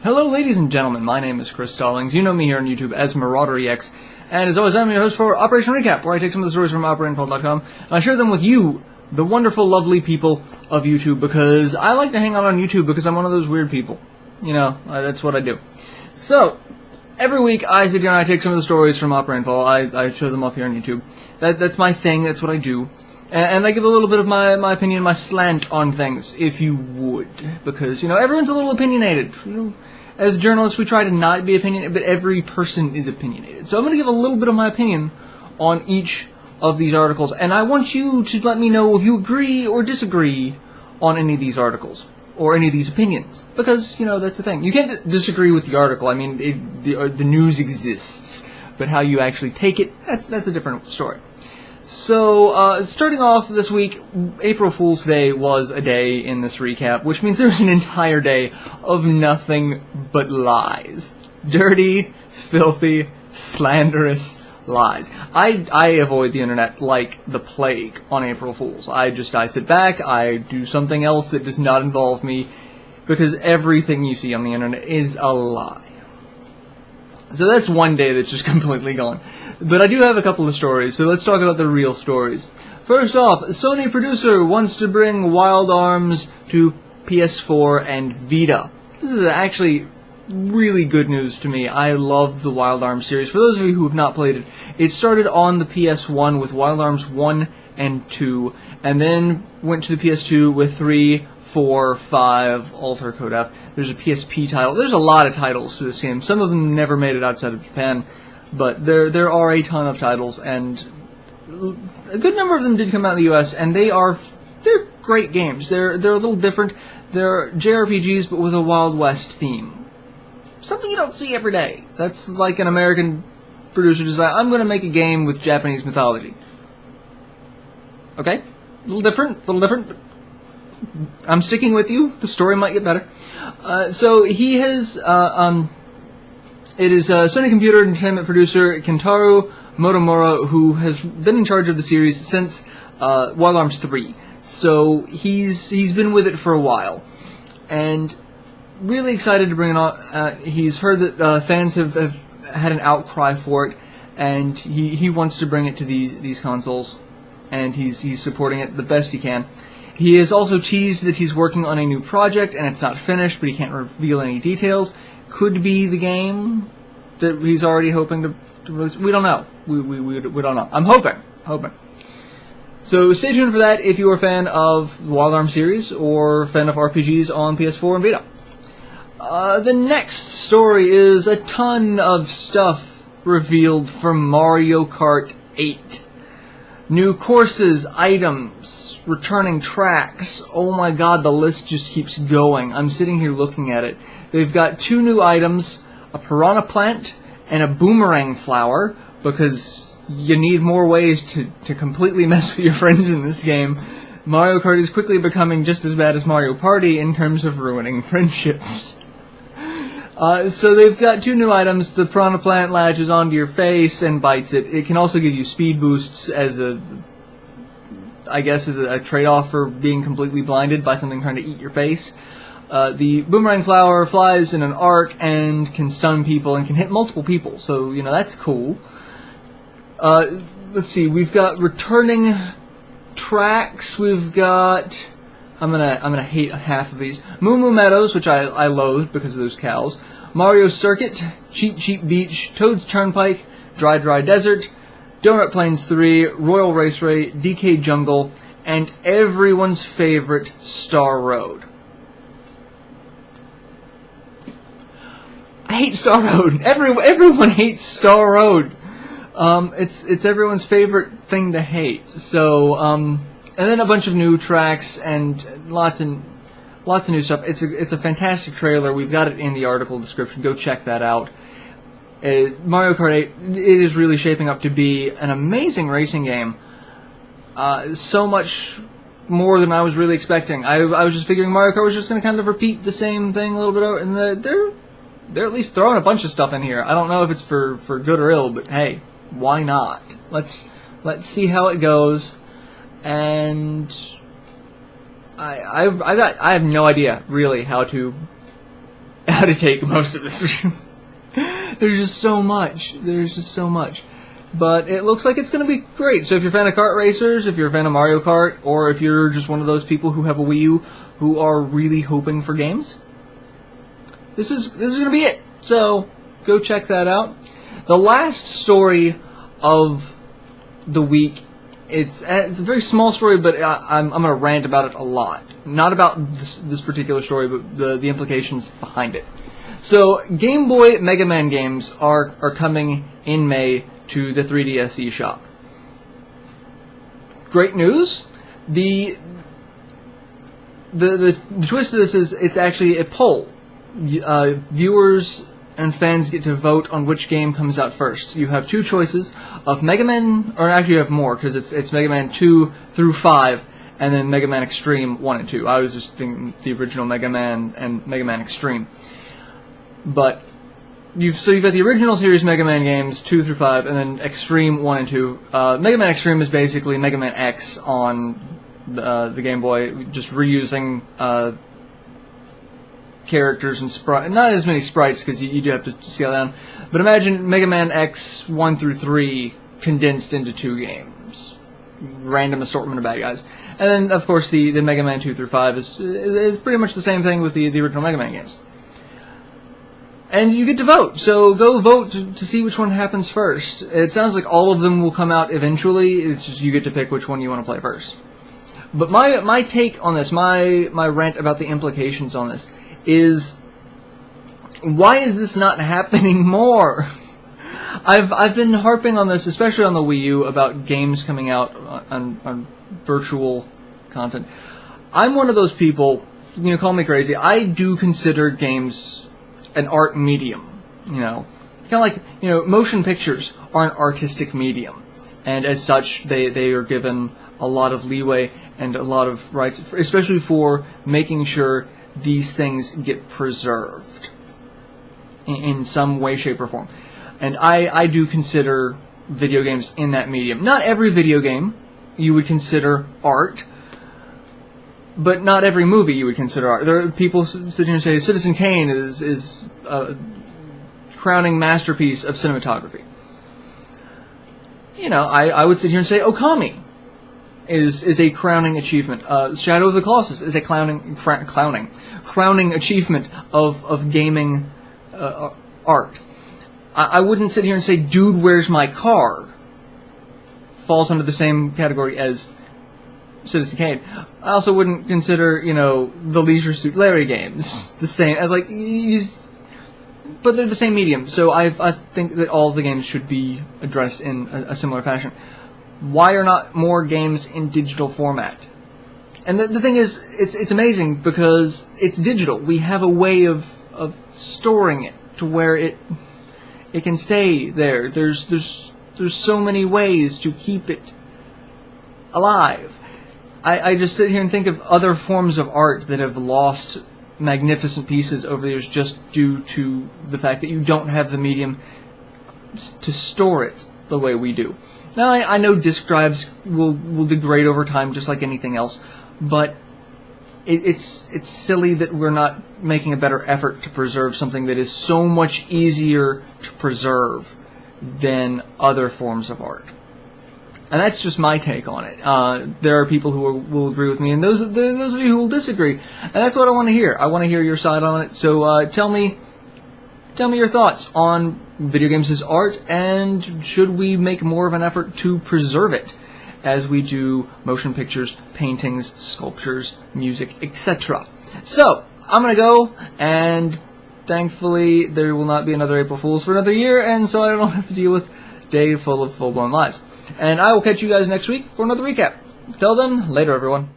Hello ladies and gentlemen, my name is Chris Stollings. You know me here on YouTube as MarauderEX. And as always, I'm your host for Operation Recap, where I take some of the stories from Rainfall.com and I share them with you, the wonderful, lovely people of YouTube, because I like to hang out on YouTube because I'm one of those weird people. You know, that's what I do. So, every week I sit here and I take some of the stories from Rainfall. I show them off here on YouTube. That's my thing, that's what I do. And I give a little bit of my opinion, my slant on things, if you would. Because, you know, everyone's a little opinionated. You know, as journalists, we try to not be opinionated, but every person is opinionated. So I'm going to give a little bit of my opinion on each of these articles. And I want you to let me know if you agree or disagree on any of these articles. Or any of these opinions. Because, you know, that's the thing. You can't disagree with the article. I mean, the news exists. But how you actually take it, that's a different story. So, starting off this week, April Fool's Day was a day in this recap, which means there's an entire day of nothing but lies. Dirty, filthy, slanderous lies. I avoid the internet like the plague on April Fool's. I sit back, I do something else that does not involve me, because everything you see on the internet is a lie. So that's one day that's just completely gone. But I do have a couple of stories, so let's talk about the real stories. First off, Sony producer wants to bring Wild Arms to PS4 and Vita. This is actually really good news to me. I loved the Wild Arms series. For those of you who have not played it, it started on the PS1 with Wild Arms 1 and 2, and then went to the PS2 with 3, 4, 5, Alter Code F. There's a PSP title. There's a lot of titles to this game. Some of them never made it outside of Japan, but there are a ton of titles, and a good number of them did come out in the US, and they're great games. They're a little different. They're JRPGs, but with a Wild West theme. Something you don't see every day. That's like an American producer decided, I'm going to make a game with Japanese mythology. Okay? A little different. I'm sticking with you. The story might get better. So he has, it is Sony Computer Entertainment producer Kentaro Motomura, who has been in charge of the series since Wild Arms 3. So he's been with it for a while, and really excited to bring it on. He's heard that fans have had an outcry for it, and he wants to bring it to these consoles, and he's supporting it the best he can. He has also teased that he's working on a new project, and it's not finished, but he can't reveal any details. Could be the game that he's already hoping to release. We don't know. We don't know. I'm hoping. So stay tuned for that if you're a fan of the Wild Arms series or a fan of RPGs on PS4 and Vita. The next story is a ton of stuff revealed for Mario Kart 8. New courses, items, returning tracks. Oh my god, the list just keeps going. I'm sitting here looking at it. They've got 2 new items, a piranha plant and a boomerang flower, because you need more ways to completely mess with your friends in this game. Mario Kart is quickly becoming just as bad as Mario Party in terms of ruining friendships. So they've got 2 new items. The piranha plant latches onto your face and bites it. It can also give you speed boosts as a trade-off for being completely blinded by something trying to eat your face. The boomerang flower flies in an arc and can stun people and can hit multiple people. So, you know, that's cool. Let's see. We've got returning tracks. We've got... I'm gonna hate half of these. Moo Moo Meadows, which I loathe because of those cows. Mario Circuit, Cheap Cheap Beach, Toad's Turnpike, Dry Dry Desert, Donut Plains 3, Royal Raceway, DK Jungle, and everyone's favorite Star Road. I hate Star Road. Everyone hates Star Road. It's everyone's favorite thing to hate. So, and then a bunch of new tracks and lots of new stuff. It's a fantastic trailer. We've got it in the article description. Go check that out. Mario Kart 8, it is really shaping up to be an amazing racing game. So much more than I was really expecting. I was just figuring Mario Kart was just going to kind of repeat the same thing a little bit over, and they're at least throwing a bunch of stuff in here. I don't know if it's for good or ill, but hey, why not? Let's see how it goes. And I have no idea really how to how to take most of this. There's just so much. But it looks like it's going to be great. So if you're a fan of kart racers, if you're a fan of Mario Kart, or if you're just one of those people who have a Wii U who are really hoping for games, this is going to be it. So go check that out. The last story of the week, it's a very small story, but I'm going to rant about it a lot. Not about this particular story, but the implications behind it. So Game Boy Mega Man games are coming in May to the 3DS eShop. Great news. The twist of this is it's actually a poll. Viewers and fans get to vote on which game comes out first. You have two choices of Mega Man, or actually you have more, because it's Mega Man 2 through 5, and then Mega Man Extreme 1 and 2. I was just thinking the original Mega Man and Mega Man Extreme. But you've got the original series Mega Man games 2 through 5, and then Extreme 1 and 2. Mega Man Extreme is basically Mega Man X on the Game Boy, just reusing characters and sprites. Not as many sprites, because you do have to scale down. But imagine Mega Man X 1 through 3 condensed into 2 games. Random assortment of bad guys. And then, of course, the Mega Man 2 through 5 is pretty much the same thing with the original Mega Man games. And you get to vote, so go vote to see which one happens first. It sounds like all of them will come out eventually, it's just you get to pick which one you want to play first. But my take on this, my rant about the implications on this, is why is this not happening more? I've been harping on this, especially on the Wii U, about games coming out on virtual content. I'm one of those people, call me crazy, I do consider games an art medium, kind of like, motion pictures are an artistic medium, and as such, they are given a lot of leeway and a lot of rights, especially for making sure these things get preserved in some way, shape, or form. And I do consider video games in that medium. Not every video game you would consider art, but not every movie you would consider art. There are people sit here and say Citizen Kane is a crowning masterpiece of cinematography. I would sit here and say Okami is a crowning achievement. Shadow of the Colossus is a crowning achievement of gaming art. I wouldn't sit here and say Dude, Where's My Car falls under the same category as Citizen Kane. I also wouldn't consider, the Leisure Suit Larry games the same. But they're the same medium, so I think that all the games should be addressed in a similar fashion. Why are not more games in digital format? And the thing is, it's amazing because it's digital. We have a way of storing it to where it can stay there. There's so many ways to keep it alive. I just sit here and think of other forms of art that have lost magnificent pieces over the years just due to the fact that you don't have the medium to store it the way we do. Now, I know disk drives will degrade over time just like anything else, but it's silly that we're not making a better effort to preserve something that is so much easier to preserve than other forms of art. And that's just my take on it. There are people who will agree with me, and those of you who will disagree. And that's what I want to hear. I want to hear your side on it. So tell me your thoughts on video games as art, and should we make more of an effort to preserve it as we do motion pictures, paintings, sculptures, music, etc. So I'm going to go, and thankfully there will not be another April Fool's for another year, and so I don't have to deal with a day full of full-blown lies. And I will catch you guys next week for another recap. Till then, later everyone.